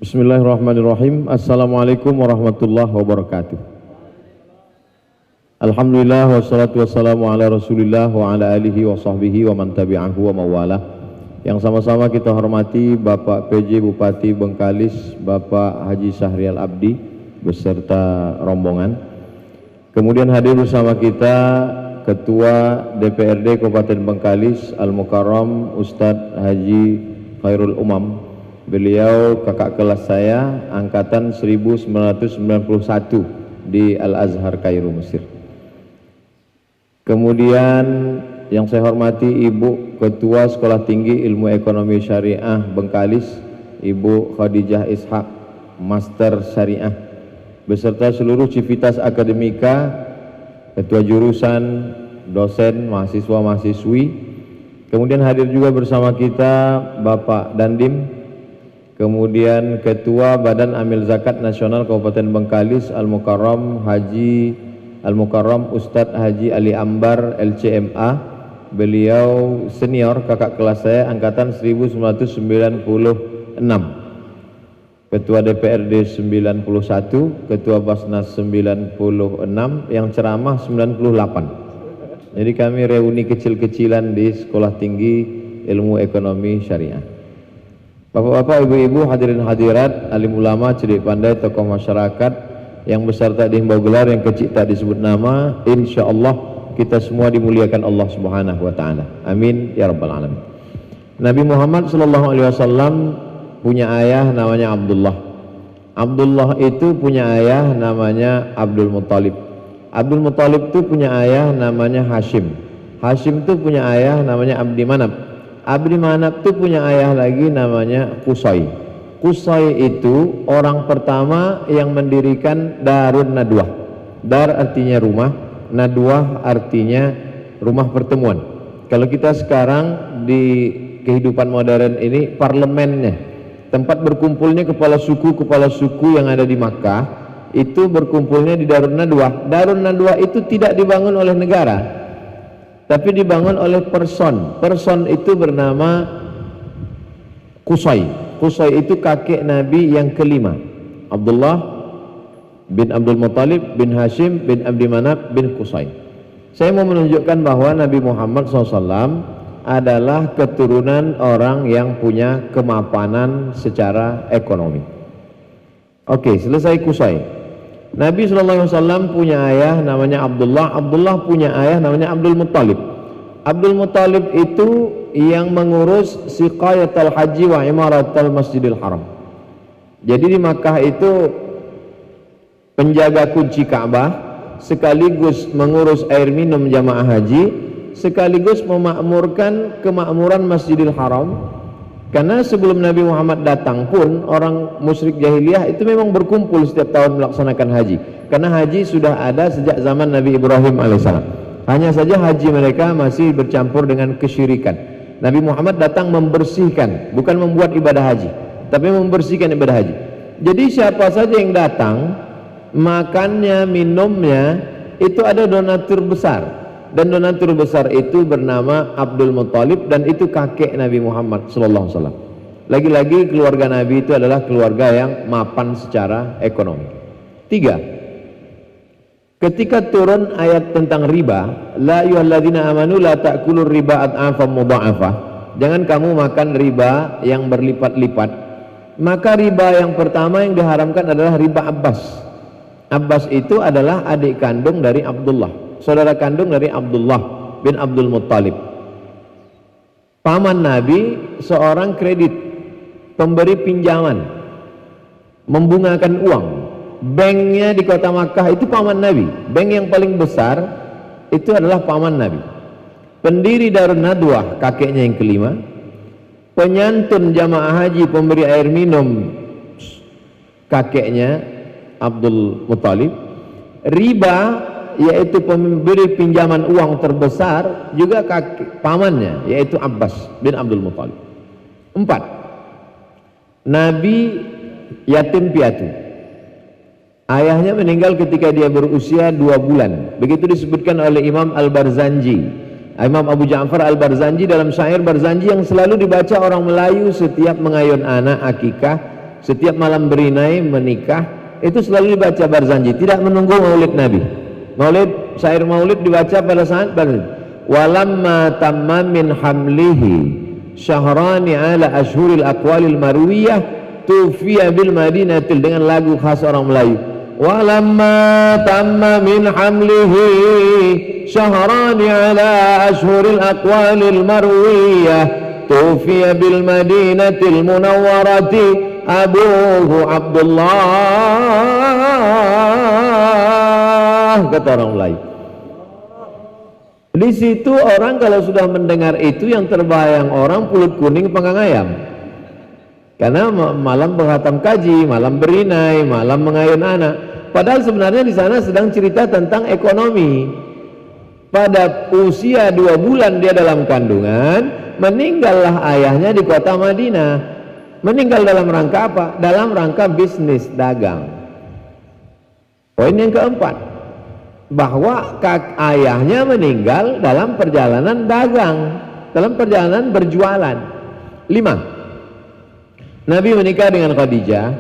Bismillahirrahmanirrahim. Assalamualaikum warahmatullahi wabarakatuh. Alhamdulillah wassalatu wassalamu ala rasulillah wa ala alihi wa sahbihi wa man tabi'ahu wa mawalah. Yang sama-sama kita hormati Bapak PJ Bupati Bengkalis, Bapak Haji Syahrial Abdi beserta rombongan. Kemudian hadir bersama kita Ketua DPRD Kabupaten Bengkalis Al-Mukarram Ustadz Haji Khairul Umam. Beliau kakak kelas saya angkatan 1991 di Al-Azhar Kairo, Mesir. Kemudian yang saya hormati Ibu Ketua Sekolah Tinggi Ilmu Ekonomi Syariah Bengkalis, Ibu Khadijah Ishak, Master Syariah, beserta seluruh civitas akademika, ketua jurusan, dosen, mahasiswa-mahasiswi. Kemudian hadir juga bersama kita Bapak Dandim, kemudian Ketua Badan Amil Zakat Nasional Kabupaten Bengkalis Al-Mukarram Ustadz Haji Ali Ambar LCMA. Beliau senior, kakak kelas saya angkatan 1996. Ketua DPRD 91, Ketua Basnas 96, yang ceramah 98. Jadi kami reuni kecil-kecilan di Sekolah Tinggi Ilmu Ekonomi Syariah. Bapak-bapak, ibu-ibu, hadirin hadirat, alim ulama, cerdik pandai, tokoh masyarakat yang besar tak dihimbau gelar, yang kecil tak disebut nama, insya Allah kita semua dimuliakan Allah Subhanahu wa Ta'ala. Amin ya rabbal alamin. Nabi Muhammad SAW punya ayah namanya Abdullah. Abdullah itu punya ayah namanya Abdul Muttalib. Abdul Muttalib itu punya ayah namanya Hashim. Hashim itu punya ayah namanya Abdi Manab. Abdi Manab itu punya ayah lagi namanya Qusay. Qusay itu orang pertama yang mendirikan Darun Nadwah. Dar artinya rumah, Nadwah artinya rumah pertemuan. Kalau kita sekarang di kehidupan modern ini, parlemennya, tempat berkumpulnya kepala suku yang ada di Makkah, itu berkumpulnya di Darun Nadwah. Darun Nadwah itu tidak dibangun oleh negara, tapi dibangun oleh person. Person itu bernama Qusay. Qusay itu kakek Nabi yang kelima. Abdullah bin Abdul Muttalib bin Hashim bin Abdi Manab bin Qusay. Saya mau menunjukkan bahwa Nabi Muhammad SAW adalah keturunan orang yang punya kemapanan secara ekonomi. Oke, selesai Qusay. Nabi SAW punya ayah namanya Abdullah. Abdullah punya ayah namanya Abdul Muttalib. Abdul Muttalib itu yang mengurus siqayatul haji wa imaratul masjidil haram. Jadi di Makkah itu penjaga kunci Ka'bah, sekaligus mengurus air minum jamaah haji, sekaligus memakmurkan kemakmuran Masjidil Haram. Karena sebelum Nabi Muhammad datang pun orang musyrik jahiliyah itu memang berkumpul setiap tahun melaksanakan haji. Karena haji sudah ada sejak zaman Nabi Ibrahim alaihissalam. Hanya saja haji mereka masih bercampur dengan kesyirikan. Nabi Muhammad datang membersihkan, bukan membuat ibadah haji, tapi membersihkan ibadah haji. Jadi siapa saja yang datang, makannya, minumnya itu ada donatur besar. Dan donatur besar itu bernama Abdul Muttalib, dan itu kakek Nabi Muhammad SAW. Lagi-lagi keluarga Nabi itu adalah keluarga yang mapan secara ekonomi. 3. Ketika turun ayat tentang riba, la ayyuhalladzina amanu la ta'kulur riba ad'afan mudha'afah. Jangan kamu makan riba yang berlipat-lipat. Maka riba yang pertama yang diharamkan adalah riba Abbas. Abbas itu adalah adik kandung dari Abdullah, saudara kandung dari Abdullah bin Abdul Muttalib. Paman Nabi, seorang kredit, pemberi pinjaman, membungakan uang. Banknya di kota Makkah itu paman Nabi. Bank yang paling besar itu adalah paman Nabi. Pendiri Darun Nadwah, kakeknya yang kelima. Penyantun jamaah haji, pemberi air minum, kakeknya Abdul Muttalib. Riba, yaitu pemberi pinjaman uang terbesar, juga pamannya, yaitu Abbas bin Abdul Muttalib. 4. Nabi yatim piatu. Ayahnya meninggal ketika dia berusia 2 bulan. Begitu disebutkan oleh Imam Al-Barzanji, Imam Abu Ja'far Al-Barzanji dalam syair Barzanji yang selalu dibaca orang Melayu setiap mengayun anak akikah setiap malam berinai menikah, itu selalu dibaca Barzanji, tidak menunggu maulid Nabi. Maulid, syair maulid dibaca pada saat Barzanji. Walamma tamma min hamlihi syahrani ala ashhuril aqwalil marwiyah tufiya bil madinatil, dengan lagu khas orang Melayu. Walamma tamma min hamlihi syahrani ala ashhuril aqwalil marwiyah tufiya bil madinatil munawwarati abuhu Abdullah, kata orang Melayu. Di situ orang kalau sudah mendengar itu, yang terbayang orang pulut kuning panggang ayam. Karena malam berhatam kaji, malam berinai, malam mengayun anak. Padahal sebenarnya di sana sedang cerita tentang ekonomi. Pada usia 2 bulan dia dalam kandungan, meninggallah ayahnya di kota Madinah. Meninggal dalam rangka apa? Dalam rangka bisnis dagang. Poin yang keempat, bahwa ayahnya meninggal dalam perjalanan dagang, dalam perjalanan berjualan. 5. Nabi menikah dengan Khadijah,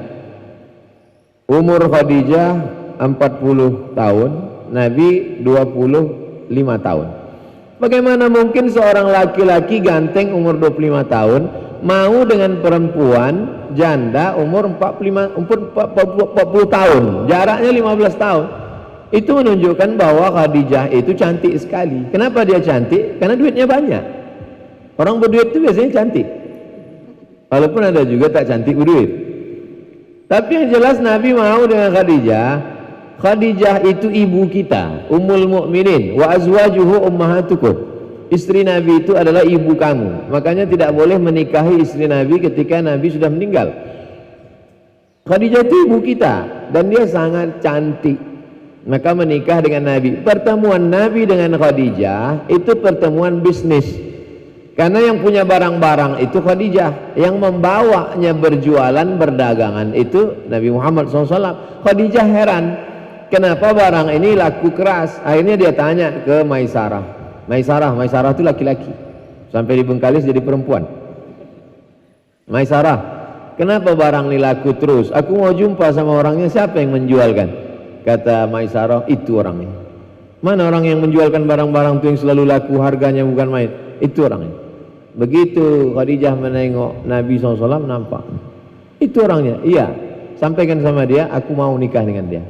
umur Khadijah 40 tahun, Nabi 25 tahun. Bagaimana mungkin seorang laki-laki ganteng umur 25 tahun mau dengan perempuan janda umur 40 tahun, jaraknya 15 tahun. Itu menunjukkan bahwa Khadijah itu cantik sekali. Kenapa dia cantik? Karena duitnya banyak. Orang berduit itu biasanya cantik, walaupun ada juga tak cantik berduit. Tapi yang jelas Nabi mau dengan Khadijah. Khadijah itu ibu kita, Ummul Mukminin, wa azwajuhu ummahatukum. Istri Nabi itu adalah ibu kamu. Makanya tidak boleh menikahi istri Nabi ketika Nabi sudah meninggal. Khadijah itu ibu kita dan dia sangat cantik. Maka menikah dengan Nabi. Pertemuan Nabi dengan Khadijah itu pertemuan bisnis. Karena yang punya barang-barang itu Khadijah, yang membawanya berjualan berdagangan itu Nabi Muhammad SAW. Khadijah heran, kenapa barang ini laku keras? Akhirnya dia tanya ke Maisarah. Maisarah itu laki-laki, sampai di Bengkalis jadi perempuan. Maisarah, kenapa barang ini laku terus? Aku mau jumpa sama orangnya, siapa yang menjualkan? Kata Maisarah, itu orangnya. Mana orang yang menjualkan barang-barang itu yang selalu laku, harganya bukan main? Itu orangnya. Begitu Khadijah menengok Nabi SAW, nampak itu orangnya. Iya, sampaikan sama dia, aku mau nikah dengan dia.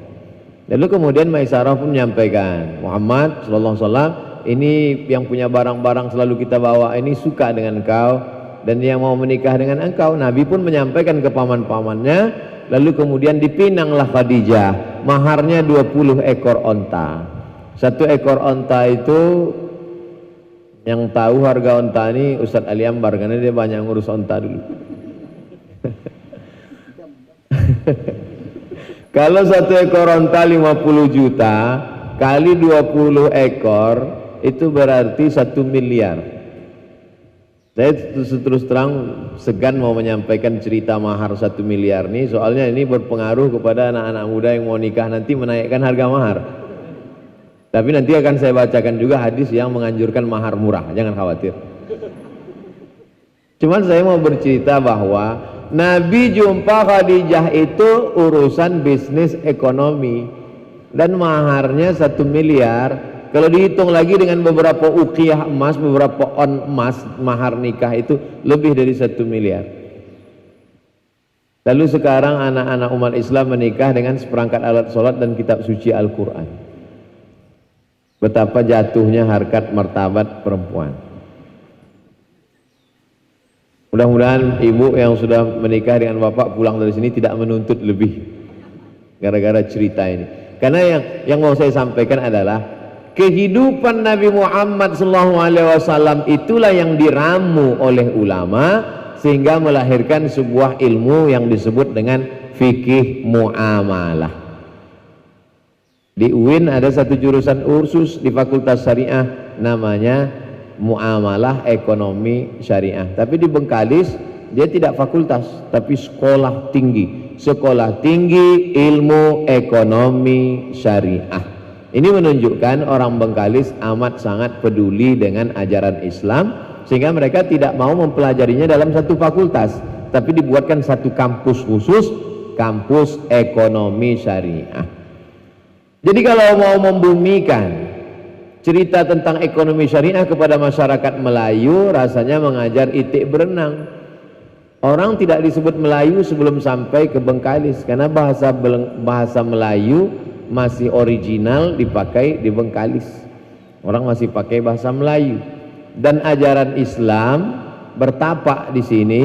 Lalu kemudian Maisarah pun menyampaikan, Muhammad SAW, ini yang punya barang-barang selalu kita bawa ini suka dengan engkau dan yang mau menikah dengan engkau. Nabi pun menyampaikan ke paman-pamannya. Lalu kemudian dipinanglah Khadijah, maharnya 20 ekor onta. 1 ekor onta itu, yang tahu harga onta ini Ustadz Ali Ambar, karena dia banyak ngurus onta dulu. Kalau 1 ekor onta 50 juta kali 20 ekor itu berarti 1 miliar. Saya terus terang segan mau menyampaikan cerita mahar 1 miliar nih, soalnya ini berpengaruh kepada anak-anak muda yang mau nikah nanti menaikkan harga mahar. Tapi nanti akan saya bacakan juga hadis yang menganjurkan mahar murah, jangan khawatir. Cuman saya mau bercerita bahwa Nabi jumpa Khadijah itu urusan bisnis ekonomi dan maharnya 1 miliar. Kalau dihitung lagi dengan beberapa uqiyah emas, beberapa on emas, mahar nikah itu lebih dari 1 miliar. Lalu sekarang anak-anak umat Islam menikah dengan seperangkat alat sholat dan kitab suci Al-Quran. Betapa jatuhnya harkat martabat perempuan. Mudah-mudahan ibu yang sudah menikah dengan bapak pulang dari sini tidak menuntut lebih gara-gara cerita ini. Karena yang mau saya sampaikan adalah kehidupan Nabi Muhammad SAW itulah yang diramu oleh ulama sehingga melahirkan sebuah ilmu yang disebut dengan fikih muamalah. Di UIN ada satu jurusan khusus di Fakultas Syariah namanya muamalah ekonomi syariah. Tapi di Bengkalis dia tidak fakultas tapi sekolah tinggi. Sekolah tinggi ilmu ekonomi syariah. Ini menunjukkan orang Bengkalis amat sangat peduli dengan ajaran Islam sehingga mereka tidak mau mempelajarinya dalam satu fakultas, tapi dibuatkan satu kampus khusus, kampus ekonomi syariah. Jadi kalau mau membumikan cerita tentang ekonomi syariah kepada masyarakat Melayu, rasanya mengajar itik berenang. Orang tidak disebut Melayu sebelum sampai ke Bengkalis, karena bahasa Melayu masih original dipakai di Bengkalis. Orang masih pakai bahasa Melayu. Dan ajaran Islam bertapak di sini,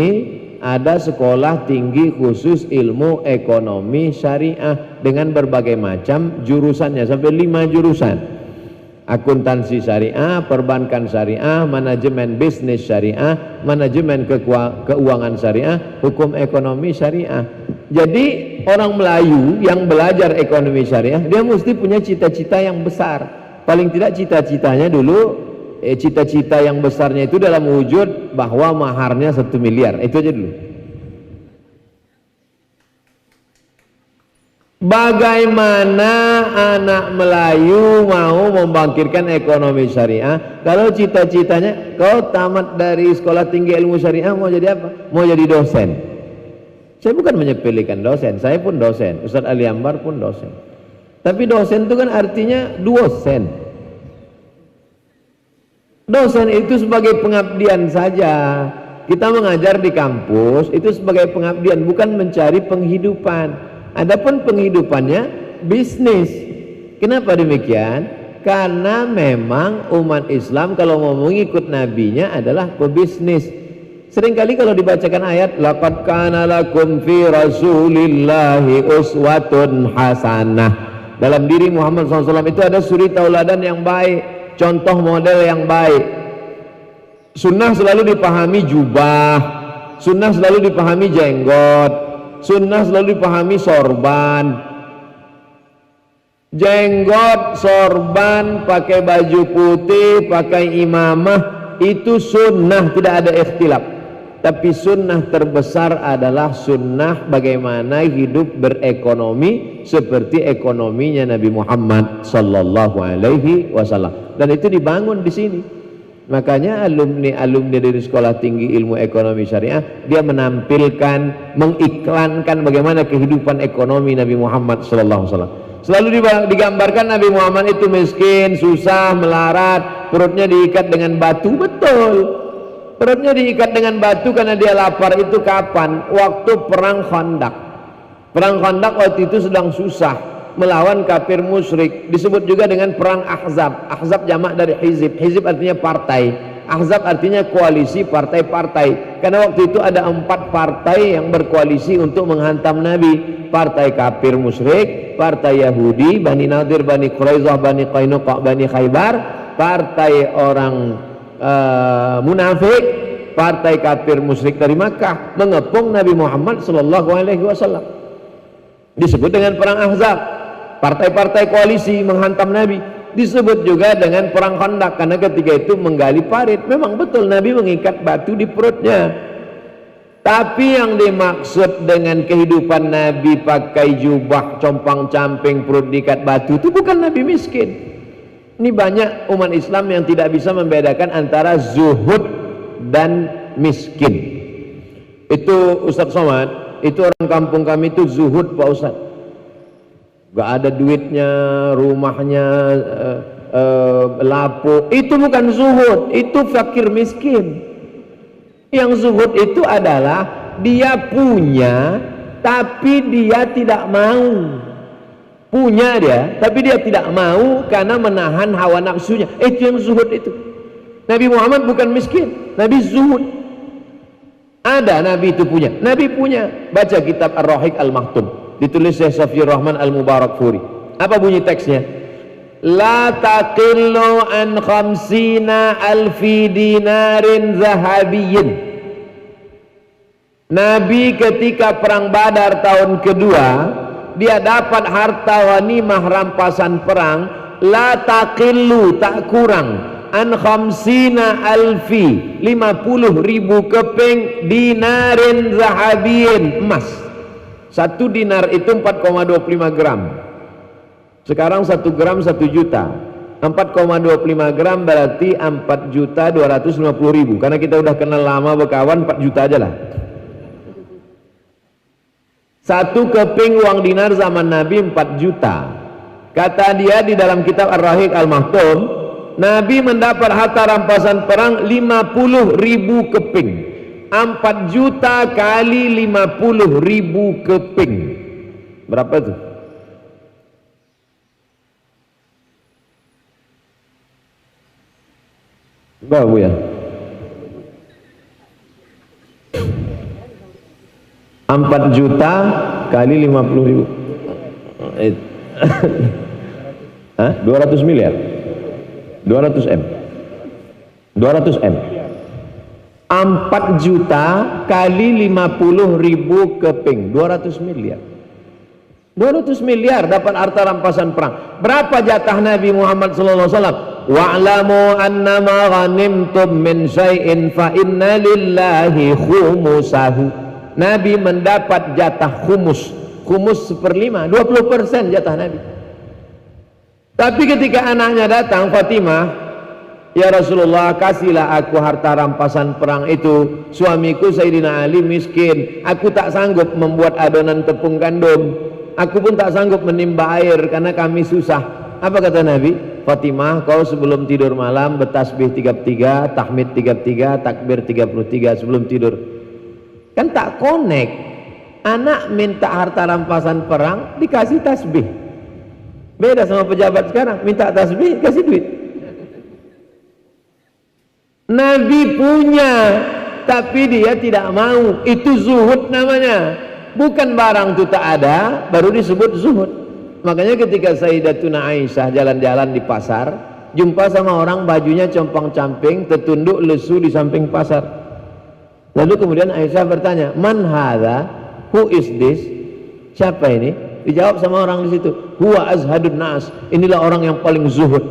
ada sekolah tinggi khusus ilmu ekonomi syariah dengan berbagai macam jurusannya, sampai 5 jurusan. Akuntansi syariah, perbankan syariah, manajemen bisnis syariah, manajemen keuangan syariah, hukum ekonomi syariah. Jadi orang Melayu yang belajar ekonomi syariah, dia mesti punya cita-cita yang besar. Paling tidak cita-citanya dulu, cita-cita yang besarnya itu dalam wujud bahwa maharnya 1 miliar, itu aja dulu. Bagaimana anak Melayu mau membangkitkan ekonomi syariah kalau cita-citanya kau tamat dari sekolah tinggi ilmu syariah mau jadi apa? Mau jadi dosen. Saya bukan menyepelekan dosen, saya pun dosen, Ustadz Ali Ambar pun dosen. Tapi dosen itu kan artinya dosen. Dosen itu sebagai pengabdian saja. Kita mengajar di kampus itu sebagai pengabdian, bukan mencari penghidupan. Adapun penghidupannya bisnis. Kenapa demikian? Karena memang umat Islam kalau mau mengikut nabinya adalah pebisnis. Seringkali kalau dibacakan ayat laqad kana lakum fi rasulillahi uswatun hasanah, dalam diri Muhammad SAW itu ada suri tauladan yang baik, contoh model yang baik. Sunnah selalu dipahami jubah, sunnah selalu dipahami jenggot, sunnah selalu dipahami sorban. Jenggot, sorban, pakai baju putih, pakai imamah, itu sunnah, tidak ada ikhtilaf. Tapi sunnah terbesar adalah sunnah bagaimana hidup berekonomi seperti ekonominya Nabi Muhammad sallallahu alaihi wasallam. Dan itu dibangun di sini. Makanya alumni dari Sekolah Tinggi Ilmu Ekonomi Syariah, dia menampilkan, mengiklankan bagaimana kehidupan ekonomi Nabi Muhammad sallallahu alaihi wasallam. Selalu digambarkan Nabi Muhammad itu miskin, susah, melarat, perutnya diikat dengan batu. Betul, perutnya diikat dengan batu karena dia lapar. Itu kapan? Waktu perang Khandaq. Perang Khandaq waktu itu sedang susah melawan kafir musyrik, disebut juga dengan perang Ahzab. Ahzab jamak dari hizib, hizib artinya partai, Ahzab artinya koalisi, partai-partai. Karena waktu itu ada 4 partai yang berkoalisi untuk menghantam Nabi. Partai kafir musyrik, partai Yahudi, Bani Nadir, Bani Quraizah, Bani Qainuqa, Bani Khaybar, partai orang munafik, partai kafir musyrik dari Makkah mengepung Nabi Muhammad sallallahu alaihi wasallam. Disebut dengan perang Ahzab. Partai-partai koalisi menghantam Nabi. Disebut juga dengan perang Khandaq karena ketika itu menggali parit. Memang betul Nabi mengikat batu di perutnya. Tapi yang dimaksud dengan kehidupan Nabi pakai jubah compang-camping perut diikat batu itu bukan Nabi miskin. Ini banyak umat Islam yang tidak bisa membedakan antara zuhud dan miskin. Itu Ustadz Somad, itu orang kampung kami itu zuhud Pak Ustadz. Gak ada duitnya, rumahnya lapuk. Itu bukan zuhud, itu fakir miskin. Yang zuhud itu adalah dia punya tapi dia tidak mau. Punya dia tapi dia tidak mau karena menahan hawa nafsunya. Itu yang zuhud itu. Nabi Muhammad bukan miskin, Nabi zuhud. Ada Nabi itu punya. Nabi punya. Baca kitab Ar-Rahiq Al-Maktum, ditulis Syekh Safiur Rahman Al-Mubarakfuri. Apa bunyi teksnya? La taqillu an khamsina alfi dinarin zahabiyyin. Nabi ketika perang Badar tahun kedua, dia dapat harta ghanimah rampasan perang. La taqillu, tak kurang, an khamsina alfi, 50.000 keping dinarin zahabiyyin, emas. 1 dinar itu 4,25 gram. Sekarang 1 gram 1 juta. 4,25 gram berarti 4.250.000. Karena kita udah kenal lama berkawan, 4 juta aja lah. Satu keping uang dinar zaman Nabi 4 juta. Kata dia di dalam kitab Ar-Rahiq Al-Mahtum, Nabi mendapat harta rampasan perang 50.000 keping. 4 juta kali 50.000 keping. Berapa itu? Berapa ya? 4 juta kali 50.000. 200 miliar. 200 M. 200 M. 4 juta kali 50.000 keping, 200 miliar. 200 miliar dapat harta rampasan perang. Berapa jatah Nabi Muhammad sallallahu alaihi wasallam? Wa'lamu annama ghanimtum min syai'in fa inna lillahi khumusahu. Nabi mendapat jatah khumus. Khumus 1/5, 20% jatah Nabi. Tapi ketika anaknya datang, Fatimah, ya Rasulullah, kasihlah aku harta rampasan perang itu. Suamiku Sayyidina Ali miskin, aku tak sanggup membuat adonan tepung gandum, aku pun tak sanggup menimba air karena kami susah. Apa kata Nabi? Fatimah, kau sebelum tidur malam bertasbih 33, tahmid 33, takbir 33 sebelum tidur. Kan tak connect. Anak minta harta rampasan perang, dikasih tasbih. Beda sama pejabat sekarang, minta tasbih, kasih duit. Nabi punya, tapi dia tidak mau. Itu zuhud namanya. Bukan barang itu tak ada, baru disebut zuhud. Makanya ketika Sayyidatuna Aisyah jalan-jalan di pasar, jumpa sama orang bajunya compang-camping, tertunduk lesu di samping pasar. Lalu kemudian Aisyah bertanya, "Man hadha? Who is this?" Siapa ini? Dijawab sama orang di situ, "Huwa azhadun nas." Inilah orang yang paling zuhud.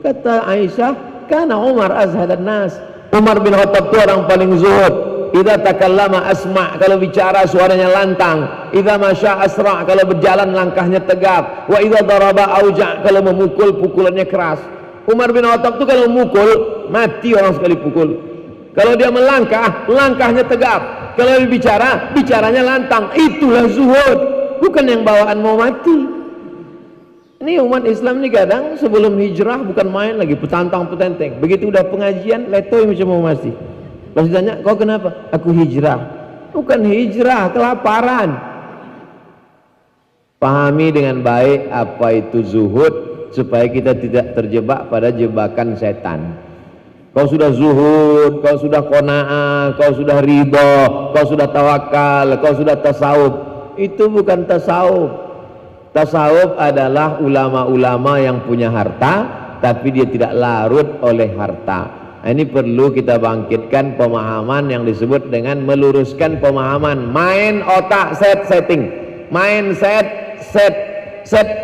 Kata Aisyah, "Kana Umar azhadun nas." Umar bin Khattab itu orang paling zuhud. Idza takallama asma', kalau bicara suaranya lantang. Idza masya asra', kalau berjalan langkahnya tegap. Wa idza daraba auja', kalau memukul pukulannya keras. Umar bin Khattab itu kalau memukul mati orang sekali pukul. Kalau dia melangkah, langkahnya tegap. Kalau dia bicara, bicaranya lantang. Itulah zuhud, bukan yang bawaan mau mati. Ini umat Islam ini kadang sebelum hijrah bukan main lagi, petantang petenteng. Begitu udah pengajian, letoy macam mau mati. Pas ditanya, kau kenapa? Aku hijrah. Bukan hijrah, kelaparan. Pahami dengan baik apa itu zuhud, supaya kita tidak terjebak pada jebakan setan. Kau sudah zuhud, kau sudah qanaah, kau sudah ridho, kau sudah tawakal, kau sudah tasawuf. Itu bukan tasawuf. Tasawuf adalah ulama-ulama yang punya harta, tapi dia tidak larut oleh harta. Nah, ini perlu kita bangkitkan pemahaman yang disebut dengan meluruskan pemahaman. Main otak setting, main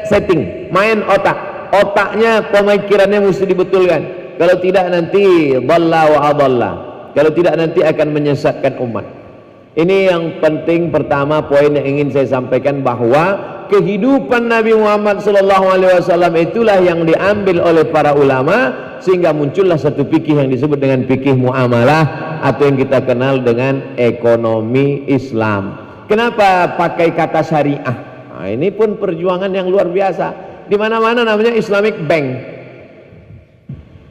setting, main otak. Otaknya, pemikirannya mesti dibetulkan. Kalau tidak nanti dhalla wa adalla. Kalau tidak nanti akan menyesatkan umat. Ini yang penting pertama, poin yang ingin saya sampaikan, bahwa kehidupan Nabi Muhammad SAW itulah yang diambil oleh para ulama, sehingga muncullah satu fikih yang disebut dengan fikih muamalah, atau yang kita kenal dengan ekonomi Islam. Kenapa pakai kata syariah? Nah, ini pun perjuangan yang luar biasa. Di mana-mana namanya Islamic Bank.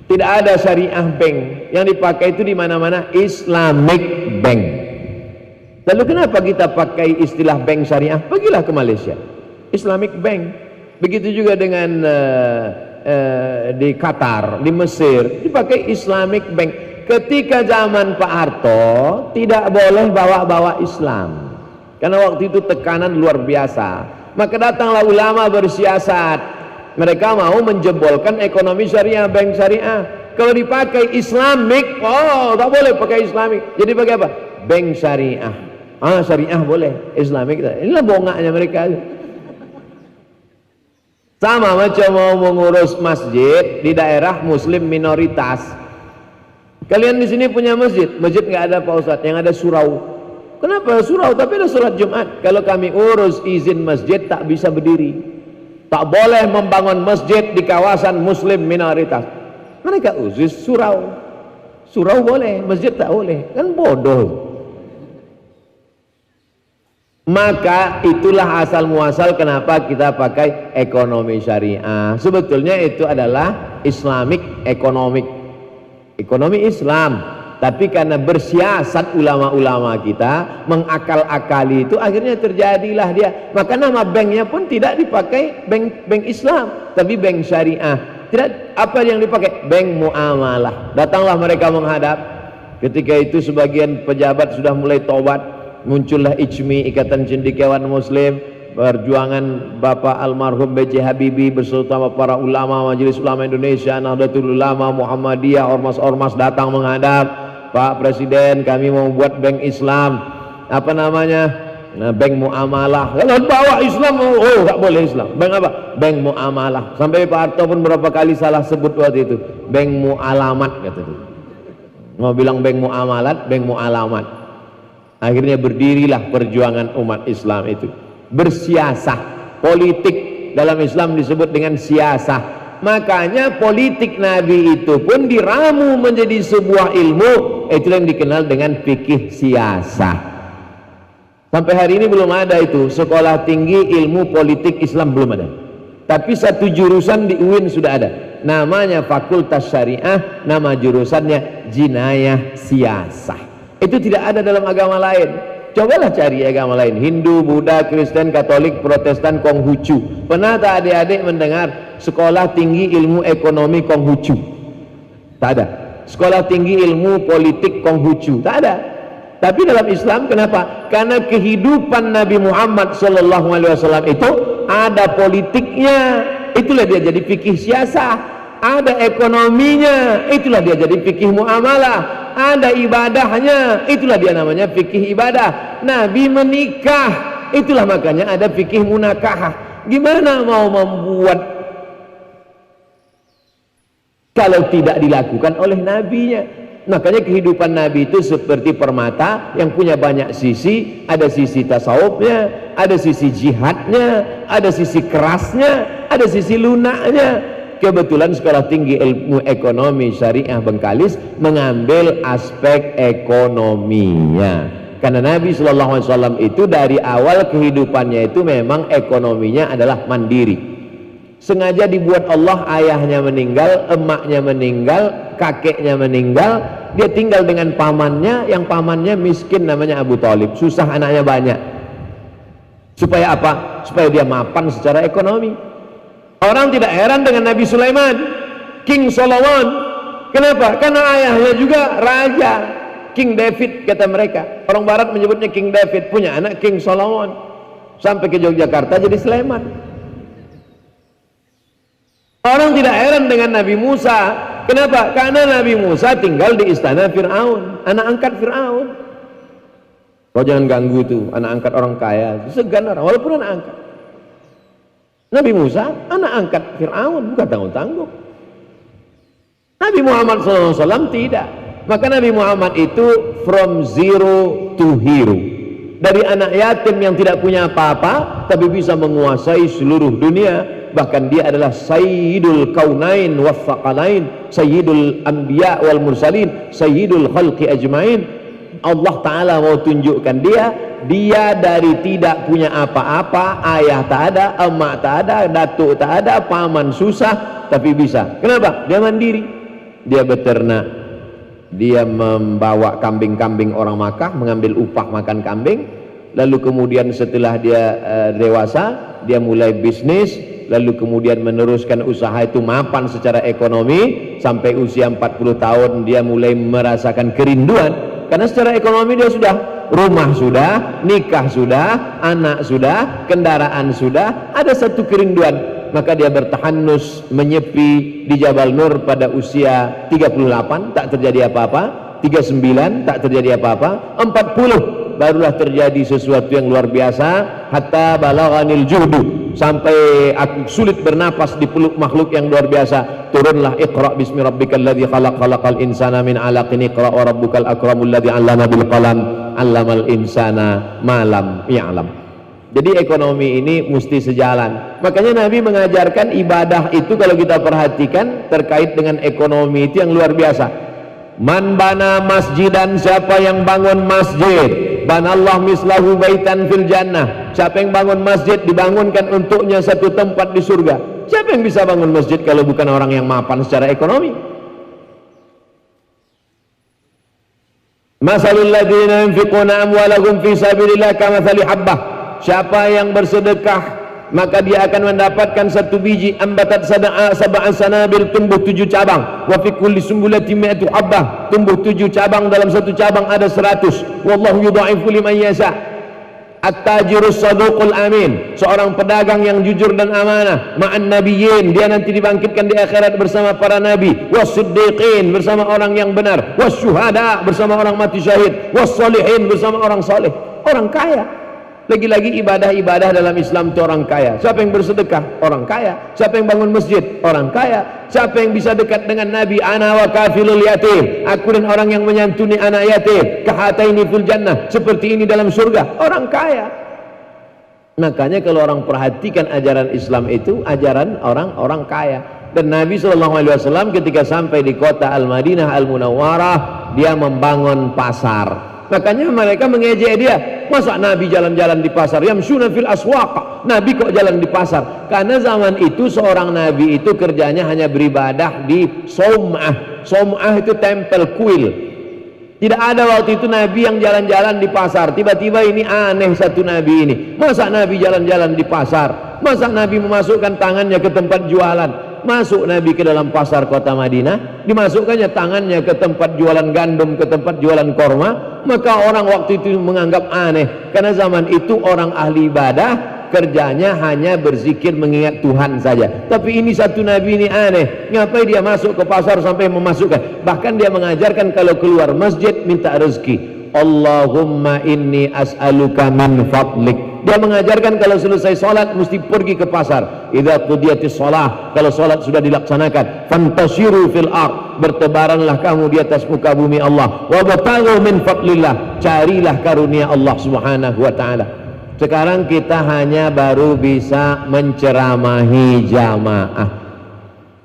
Tidak ada syariah bank, yang dipakai itu di mana-mana Islamic Bank. Lalu kenapa kita pakai istilah bank syariah? Pergilah ke Malaysia, Islamic Bank. Begitu juga dengan di Qatar, di Mesir, dipakai Islamic Bank. Ketika zaman Pak Harto, tidak boleh bawa-bawa Islam, karena waktu itu tekanan luar biasa. Maka datanglah ulama bersiasat. Mereka mau menjebolkan ekonomi syariah, bank syariah. Kalau dipakai Islamic, oh tak boleh pakai Islamic. Jadi pakai apa? Bank syariah. Ah, syariah boleh, Islamic. Inilah bongaknya mereka. Sama macam mau mengurus masjid di daerah Muslim minoritas. Kalian di sini punya masjid, masjid nggak ada Pak Ustadz, yang ada surau. Kenapa surau? Tapi ada sholat Jumat. Kalau kami urus izin masjid, tak bisa berdiri. Tak boleh membangun masjid di kawasan Muslim minoritas. Mereka usus surau. Surau boleh, masjid tak boleh. Kan bodoh. Maka itulah asal muasal kenapa kita pakai ekonomi syariah. Sebetulnya itu adalah Islamic economic, ekonomi Islam. Tapi karena bersiasat ulama-ulama kita mengakal-akali itu, akhirnya terjadilah dia. Maka nama banknya pun tidak dipakai bank Islam, tapi bank syariah. Tidak, apa yang dipakai? Bank muamalah. Datanglah mereka menghadap. Ketika itu sebagian pejabat sudah mulai tobat, muncullah ICMI, Ikatan Cendekiawan Muslim, perjuangan Bapak almarhum B.J. Habibie beserta para ulama Majelis Ulama Indonesia, Nahdlatul Ulama, Muhammadiyah, ormas-ormas datang menghadap. Pak Presiden, kami mau buat bank Islam, apa namanya? Nah, bank muamalah. Kalau bawa Islam, oh nggak boleh Islam. Bank apa? Bank muamalah. Sampai Pak Harto pun berapa kali salah sebut waktu itu, bank mualamat kata itu. Mau bilang bank muamalat, bank mualamat. Akhirnya berdirilah perjuangan umat Islam itu. Bersiasah, politik dalam Islam disebut dengan siasah. Makanya politik Nabi itu pun diramu menjadi sebuah ilmu, itu yang dikenal dengan fikih siasah. Sampai hari ini belum ada itu sekolah tinggi ilmu politik Islam, belum ada. Tapi satu jurusan di UIN sudah ada, namanya Fakultas Syariah, nama jurusannya Jinayah Siasah. Itu tidak ada dalam agama lain. Cobalah cari agama lain, Hindu, Buddha, Kristen, Katolik, Protestan, Konghucu. Pernah tak adik-adik mendengar sekolah tinggi ilmu ekonomi Konghucu? Tak ada. Sekolah tinggi ilmu politik Konghucu? Tak ada. Tapi dalam Islam kenapa? Karena kehidupan Nabi Muhammad SAW itu ada politiknya, itulah dia jadi fikih siasah. Ada ekonominya, itulah dia jadi fikih muamalah. Ada ibadahnya, itulah dia namanya fikih ibadah. Nabi menikah, itulah makanya ada fikih munakahah. Gimana mau membuat kalau tidak dilakukan oleh nabinya? Makanya kehidupan Nabi itu seperti permata yang punya banyak sisi. Ada sisi tasawufnya, ada sisi jihadnya, ada sisi kerasnya, ada sisi lunaknya. Kebetulan sekolah tinggi ilmu ekonomi syariah Bengkalis mengambil aspek ekonominya, karena Nabi SAW itu dari awal kehidupannya itu memang ekonominya adalah mandiri. Sengaja dibuat Allah, ayahnya meninggal, emaknya meninggal, kakeknya meninggal, dia tinggal dengan pamannya, yang pamannya miskin namanya Abu Thalib, susah anaknya banyak. Supaya apa? Supaya dia mapan secara ekonomi. Orang tidak heran dengan Nabi Sulaiman, King Solomon. Kenapa? Karena ayahnya juga raja, King David kata mereka. Orang barat menyebutnya King David, punya anak King Solomon. Sampai ke Yogyakarta jadi Sleman. Orang tidak heran dengan Nabi Musa. Kenapa? Karena Nabi Musa tinggal di istana Fir'aun, anak angkat Fir'aun. Kau jangan ganggu tuh anak angkat orang kaya, segan orang, walaupun anak angkat. Nabi Musa anak angkat Fir'aun, bukan tanggung-tanggung. Nabi Muhammad SAW tidak. Maka Nabi Muhammad itu from zero to hero. Dari anak yatim yang tidak punya apa-apa tapi bisa menguasai seluruh dunia. Bahkan dia adalah Sayyidul Kaunain wa Thaqalain, Sayyidul Anbiya wal Mursalin, Sayyidul Khalqi Ajmain. Allah Ta'ala mau tunjukkan dia dari tidak punya apa-apa, ayah tak ada, emak tak ada, datuk tak ada, paman susah, tapi bisa. Kenapa? Dia mandiri, dia beternak, dia membawa kambing-kambing orang Makkah, mengambil upah makan kambing. Lalu kemudian setelah dia dewasa, dia mulai bisnis, lalu kemudian meneruskan usaha itu mapan secara ekonomi. Sampai usia 40 tahun dia mulai merasakan kerinduan, karena secara ekonomi dia sudah, rumah sudah, nikah sudah, anak sudah, kendaraan sudah, ada satu kerinduan. Maka dia bertahanus menyepi di Jabal Nur pada usia 38, tak terjadi apa-apa. 39 tak terjadi apa-apa. 40 barulah terjadi sesuatu yang luar biasa. Hatta balaghanil juhdu, sampai aku sulit bernapas di peluk makhluk yang luar biasa. Turunlah Iqra bismi rabbikal ladzi khalaq, khalaqal insana min 'alaqin, Iqra wa rabbukal akramul ladzi 'allama bil qalam, 'allamal insana ma lam ya'lam. Jadi ekonomi ini mesti sejalan. Makanya Nabi mengajarkan ibadah itu, kalau kita perhatikan terkait dengan ekonomi itu yang luar biasa. Man bana masjidan, siapa yang bangun masjid, banallah mislahu baitan fil jannah. Siapa yang bangun masjid dibangunkan untuknya satu tempat di surga. Siapa yang bisa bangun masjid kalau bukan orang yang mapan secara ekonomi? Masalul ladzina yunfiquna amwalahum fi sabilillah kamathali habbah. Siapa yang bersedekah maka dia akan mendapatkan satu biji ambatat sab'an sanabil, tumbuh 7 cabang. Wa fi kulli sumbulatin mi'atu habbah, tumbuh 7 cabang, dalam satu cabang ada 100. Wallahu yudha'ifu liman yasha. At-tajirus saduqul amin, seorang pedagang yang jujur dan amanah. Ma'an nabiyyin, dia nanti dibangkitkan di akhirat bersama para nabi. Was-siddiqin, bersama orang yang benar. Was-syuhada, bersama orang mati syahid. Was-solihin, bersama orang saleh. Orang kaya. Lagi-lagi ibadah-ibadah dalam Islam itu orang kaya. Siapa yang bersedekah? Orang kaya. Siapa yang bangun masjid? Orang kaya. Siapa yang bisa dekat dengan Nabi? Ana wa kafilul yatim, aku dan orang yang menyantuni anak yatim. Kahataini fil jannah, seperti ini dalam surga. Orang kaya. Makanya kalau orang perhatikan ajaran Islam itu ajaran orang-orang kaya. Dan Nabi SAW ketika sampai di kota Al-Madinah Al-Munawwarah, dia membangun pasar. Makanya mereka mengejek dia. Masa Nabi jalan-jalan di pasar? Yamshuna fil aswaq. Nabi kok jalan di pasar? Karena zaman itu seorang Nabi itu kerjanya hanya beribadah di Som'ah. Som'ah itu tempel kuil. Tidak ada waktu itu Nabi yang jalan-jalan di pasar. Tiba-tiba ini aneh satu Nabi ini. Masa Nabi jalan-jalan di pasar? Masa Nabi memasukkan tangannya ke tempat jualan? Masuk Nabi ke dalam pasar kota Madinah, dimasukkannya tangannya ke tempat jualan gandum, ke tempat jualan korma. Maka orang waktu itu menganggap aneh, karena zaman itu orang ahli ibadah kerjanya hanya berzikir mengingat Tuhan saja. Tapi ini satu Nabi ini aneh, ngapain dia masuk ke pasar sampai memasukkan? Bahkan dia mengajarkan kalau keluar masjid minta rezeki. Allahumma inni as'aluka min fadlik. Dia mengajarkan kalau selesai sholat mesti pergi ke pasar. Idza qudiyatis shalah, kalau sholat sudah dilaksanakan, fantashiru fil ard, bertebaranlah kamu di atas muka bumi Allah. Wa bataghu min fadlillah, carilah karunia Allah Subhanahu wa taala. Sekarang kita hanya baru bisa menceramahi jamaah.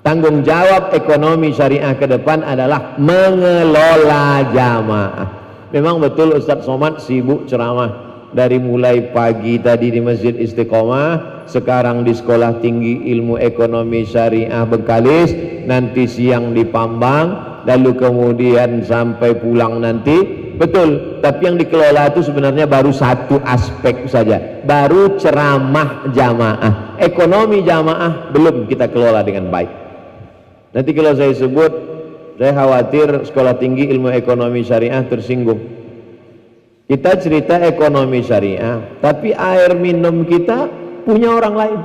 Tanggung jawab ekonomi syariah ke depan adalah mengelola jamaah. Memang betul Ustadz Somad sibuk ceramah. Dari mulai pagi tadi di Masjid Istiqomah, sekarang di Sekolah Tinggi Ilmu Ekonomi Syariah Bengkalis, nanti siang di Pambang, lalu kemudian sampai pulang nanti. Betul, tapi yang dikelola itu sebenarnya baru satu aspek saja, baru ceramah jamaah. Ekonomi jamaah belum kita kelola dengan baik. Nanti kalau saya sebut, saya khawatir Sekolah Tinggi Ilmu Ekonomi Syariah tersinggung. Kita cerita ekonomi syariah, tapi air minum kita punya orang lain.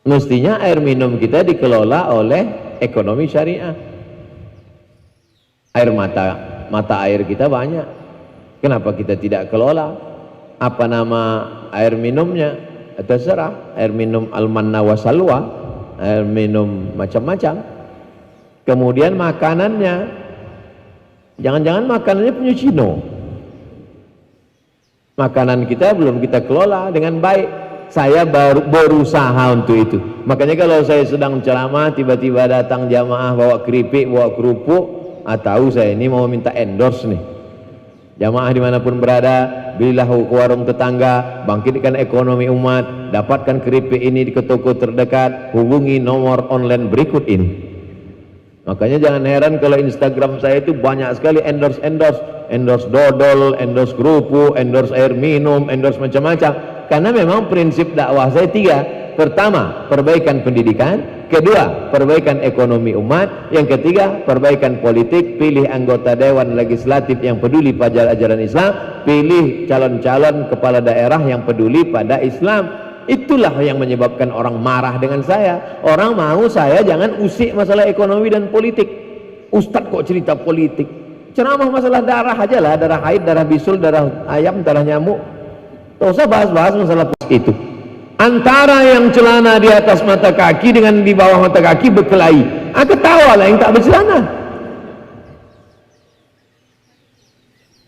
Mestinya air minum kita dikelola oleh ekonomi syariah. Air mata air kita banyak. Kenapa kita tidak kelola? Apa nama air minumnya? Terserah. Air minum al-manna wa salwa, air minum macam-macam. Kemudian makanannya, jangan-jangan makanannya punya Cino. Makanan kita belum kita kelola dengan baik. Saya baru berusaha untuk itu. Makanya kalau saya sedang ceramah, tiba-tiba datang jamaah bawa keripik, bawa kerupuk, tahu saya ini mau minta endorse nih. Jamaah dimanapun berada, belilah ke warung tetangga, bangkitkan ekonomi umat, dapatkan keripik ini di toko terdekat, hubungi nomor online berikut ini. Makanya jangan heran kalau Instagram saya itu banyak sekali endorse dodol, endorse kerupuk, endorse air minum, endorse macam-macam. Karena memang prinsip dakwah saya 3. Pertama, perbaikan pendidikan. Kedua, perbaikan ekonomi umat. Yang ketiga, perbaikan politik. Pilih anggota dewan legislatif yang peduli pada ajaran Islam. Pilih calon-calon kepala daerah yang peduli pada Islam. Itulah yang menyebabkan orang marah dengan saya. Orang mau saya jangan usik masalah ekonomi dan politik. Ustadz kok cerita politik? Ceramah masalah darah aja lah, darah haid, darah bisul, darah ayam, darah nyamuk. Tak usah bahas-bahas masalah itu. Antara yang celana di atas mata kaki dengan di bawah mata kaki berkelahi. Ketawa lah yang tak bercelana.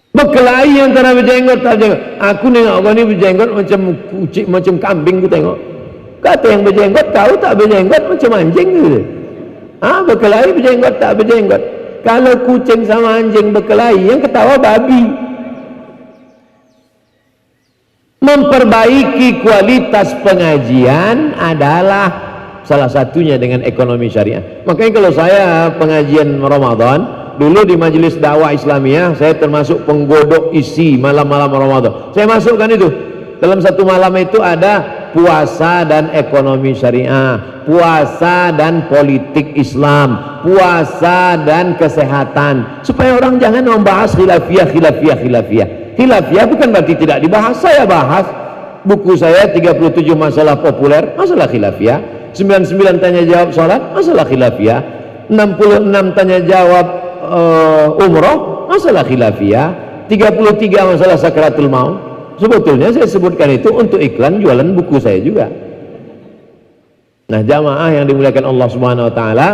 Berkelahi antara berjenggot tak berjenggot. Aku nengok kau ni berjenggot macam kucing, macam kambing ku tengok. Kata yang berjenggot, kau tak berjenggot macam anjing gitu. Berkelahi berjenggot tak berjenggot. Kalau kucing sama anjing berkelahi, yang ketawa babi. Memperbaiki kualitas pengajian adalah salah satunya dengan ekonomi syariah. Makanya kalau saya pengajian Ramadan, dulu di majelis dakwah Islamiyah, saya termasuk penggodok isi malam-malam Ramadan. Saya masukkan itu. Dalam satu malam itu ada puasa dan ekonomi syariah, puasa dan politik Islam, puasa dan kesehatan, supaya orang jangan membahas khilafiyah. Khilafiyah bukan berarti tidak dibahas. Saya bahas buku saya 37 masalah populer, masalah khilafiyah. 99 tanya jawab salat, masalah khilafiyah. 66 tanya jawab umroh, masalah khilafiyah. 33 masalah sakratul maut. Sebetulnya saya sebutkan itu untuk iklan jualan buku saya juga. Nah, jamaah yang dimuliakan Allah Subhanahu wa taala,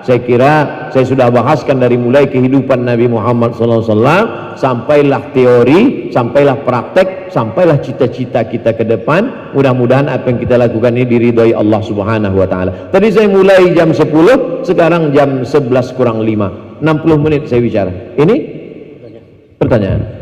saya kira saya sudah bahaskan dari mulai kehidupan Nabi Muhammad SAW, sampailah teori, sampailah praktek, sampailah cita-cita kita ke depan. Mudah-mudahan apa yang kita lakukan ini diridhoi Allah Subhanahu wa taala. Tadi saya mulai jam 10, sekarang jam 11 kurang 5. 60 menit saya bicara. Ini pertanyaan.